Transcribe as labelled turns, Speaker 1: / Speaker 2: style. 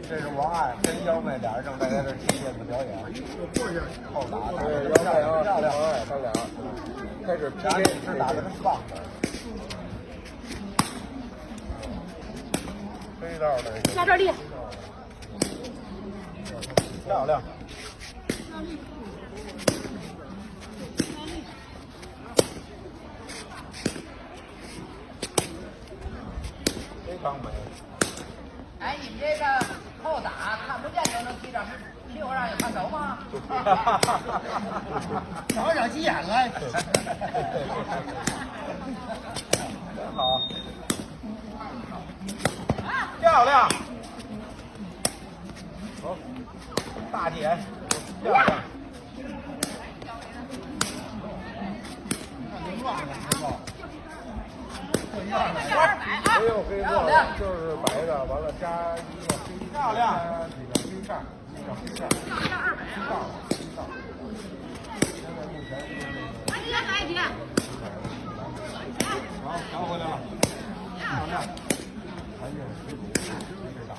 Speaker 1: 这是王爱跟幺妹俩人正在这踢毽子表演，后打的，
Speaker 2: 对，
Speaker 1: 漂亮漂亮，
Speaker 2: 哎，他俩开始
Speaker 1: 俩女士打的是棒的，
Speaker 2: 飞道的，
Speaker 3: 下这里，
Speaker 1: 漂亮。非常美。
Speaker 4: 哎，你们这个后打看不见就能踢着，六让有看手吗？
Speaker 1: 找找急眼了。真好，漂亮。好，大姐，漂亮。
Speaker 2: 没有黑色，就是白的，完了加一个黑
Speaker 1: 漂亮，
Speaker 2: 加几个黑扇，一个黑扇，黑道，黑道。现在目前是这个。
Speaker 1: 好，调回来了，漂亮，
Speaker 2: 还有十足，非常大。